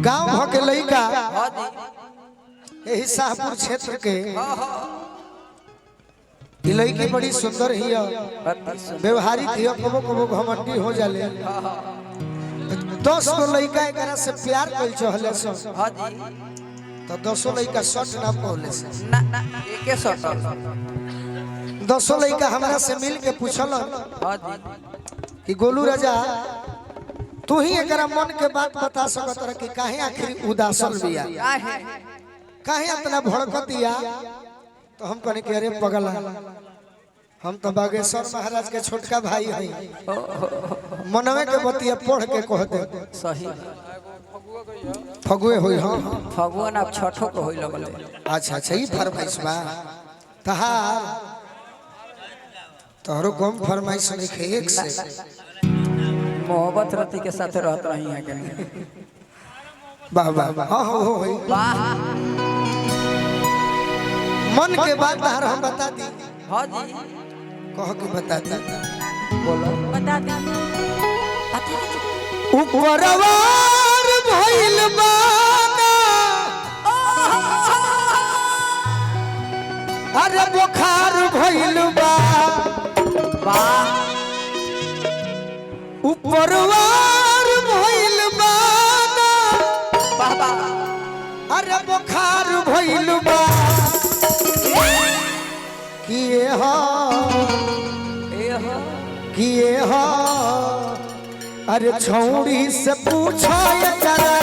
गांव भ के लइका यही शाहपुर क्षेत्र के लड़की बड़ी सुंदर ही व्यवहारिक ही कबो कबो घमंडी हो जाले 10 गो लड़का एकरा से प्यार कइल चहले सो तो 10 लड़का शॉट ना पौले से ना ना एके शॉट 10 लड़का हमरा से मिल के पूछल कि गोलू राजा तू ही एकरा मन के बात बता सकत रह कि काहे आखिर उदासल बिया काहे इतना भड़कतिया तो हम कहने के अरे पगला हम तो बागेश्वर महाराज के छोटका भाई हई मनवे के बतिया पढ़ के कह दे सही फगुए होई हां फगुआ ना छठो को होई लगल अच्छा अच्छा ई फरमाइश बा तहार तोहरो कम फरमाइश नहीं एक से मोहब्बत रति के साथ रहत रही है के वाह वाह हां हो वाह मन के बात तहार हम बता दी हां जी कह के बता दी बोलो बता दी ऊपरवार भइल बाना अरे बुखार भइल बा ऊपरवार भइल बाना बाबा अरे बुखार भइल बा किए हो अरे छौड़ी से पूछो एकरा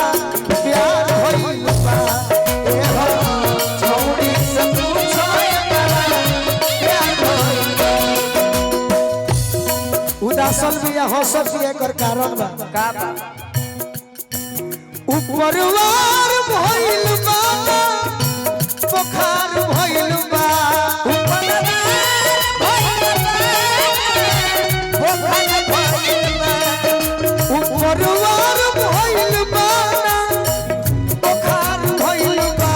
प्यार भइल बा ए हो छौड़ी से पूछो एकरा प्यार भइल बा उदासल बिया हंसत बिया कर कारण बा का बा ऊपरवार भइल बा बुखार भइल बा ऊपरवार भइल बा बुखार भइल बा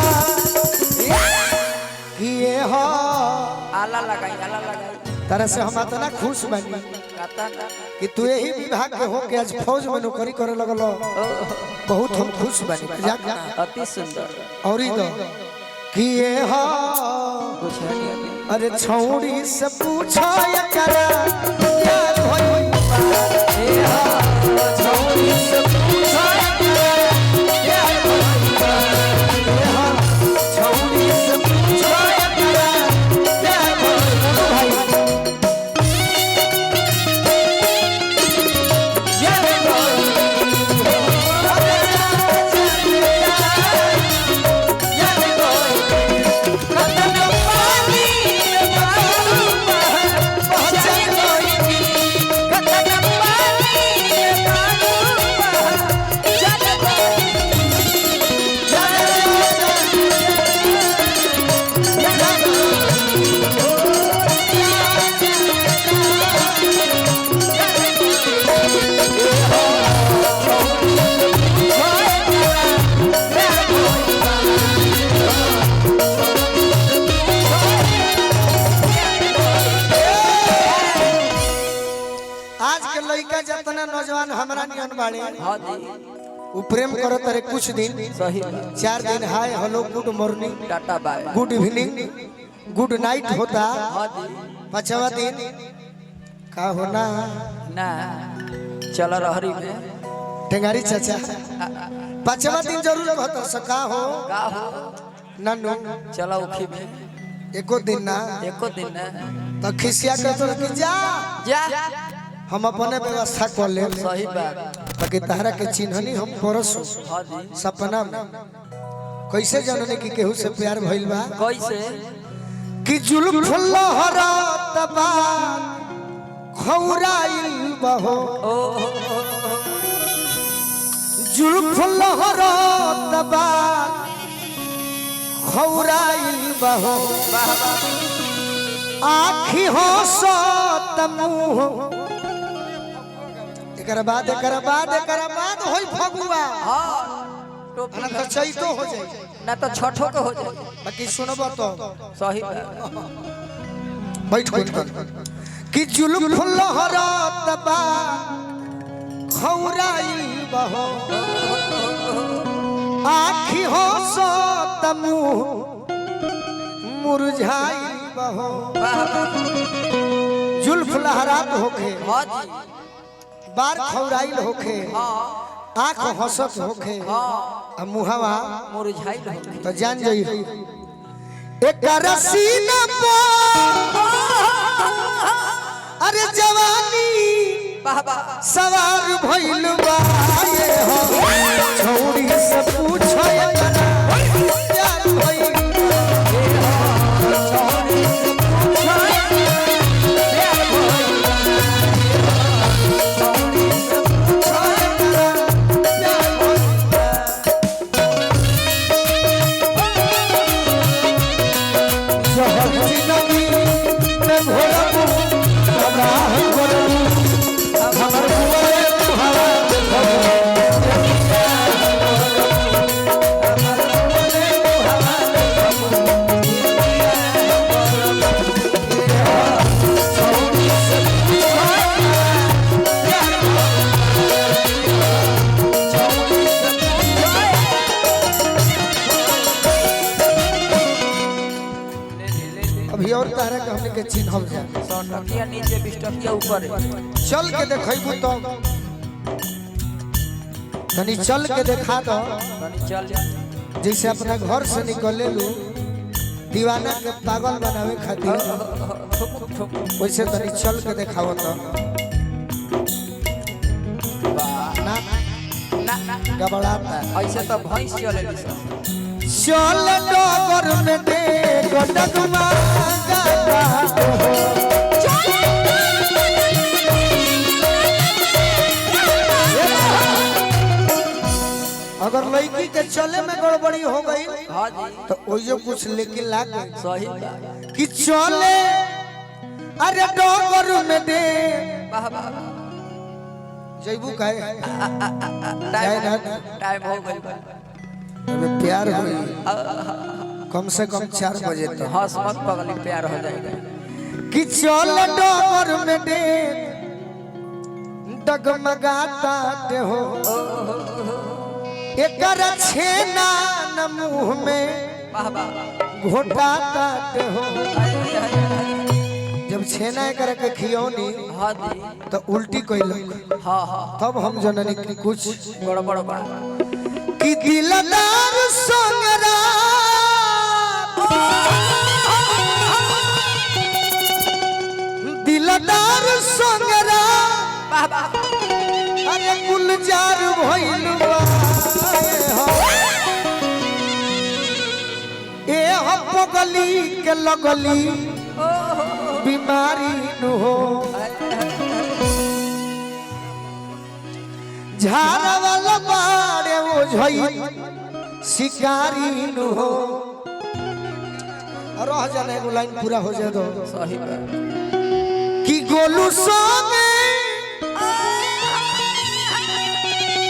किए हो आला लगाई तरह से हम इतना खुश बनी काता कि तू यही विभाग के हो के आज फौज में नौकरी करे लगलो बहुत हम खुश बनी मजाक ना अति सुंदर और ई दो किए हो कुछ है नहीं अरे छौड़ी से पूछो एकरा प्यार भइल बा ए हो छौड़ी से पूछो एकरा प्यार भइल बा ए हो छौड़ी से पूछो एकरा प्यार भइल बा भाई जितना नौजवान हमरा नियन बाड़े हां जी उ प्रेम करत रे कुछ दिन सही 4 दिन hi hello good morning tata bye good evening good night होता हां जी 5वां दिन का होना ना चल रहरी में टेंगारी चाचा 5वां दिन जरूर होता सका हो का हो नन्नू चला उखी में एको दिन ना तो खिसिया के तो कि जा हम अपने व्यवस्था कर ले सही बात ताकि तारा के चिन्हनी हम परसो हां जी सपना में कैसे जानने की केहू से प्यार भइल बा कैसे कि जुल्फ लहरात बा खौराइल बहो जुल्फ लहरात बा खौराइल बहो आँखी हंसत मुँह एकरा बाद होई फगुआ हां टोपी ना तो चैतो हो जाए ना तो छठो के हो जाए बाकी सुनबो तो सही बैठ कि जुल्फ लहरात बा खौराइल बहो आखी हो सो तमु मुरझाई बहो जुल्फ लहरात होखे बार खौराइल होखे आँख हंसत होखे मुहवा मुरझाइल होखे तो जान जाई एक रसीना पो अरे जवानी सवार भइल बा ये हो छोड़ी से पूछो प्यार भइल अभी और तारा के हमने के चिन्ह जा 100 टकिया नीचे 20 टकिया ऊपर चल के देखैबू तो तनी चल के देखा दो तनी चल जैसे अपना घर से निकले लू दीवाना के पागल बनावे खातिर वैसे तनी चल के देखाओ तो ना ना गबड़ाता ऐसे तो भैंस चलेली सब चल डगर में दे डगमा गाता हो अगर लड़की के चले में गड़बड़ी हो गई हां जी तो ओयो कुछ लेके लाग सही कि चले अरे डगर में दे वाह वाह जैबू काहे टाइम हो गई अबे प्यार हुई कम से कम 4 बजे तक हंस मत पगली प्यार हो जाएगा कि चल डगर में दे डगमगाता हो एकर छेना न मुंह में वाह वाह घोटाता हो जब छेना एकर के खियौनी हां जी तो उल्टी कइलक हां हां तब हम जननी कि कुछ गड़बड़ बा कि दिलदार संगरा दिलदार संगरा वाह वाह अरे गुलजार भइल बा ए हो पगली के लगली बीमारी न हो झाड़ा वाला बाड़े वो झई शिकारी न हो रह जाने एगो लाइन पूरा हो जाए दो सही बात कि गोलू संगे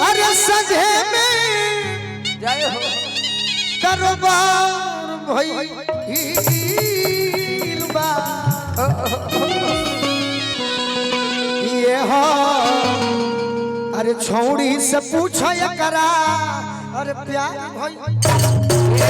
अरे सजे में जय हो कारोबार भइल बा ये हो अरे छौड़ी से पूछो एकरा अरे प्यार भइल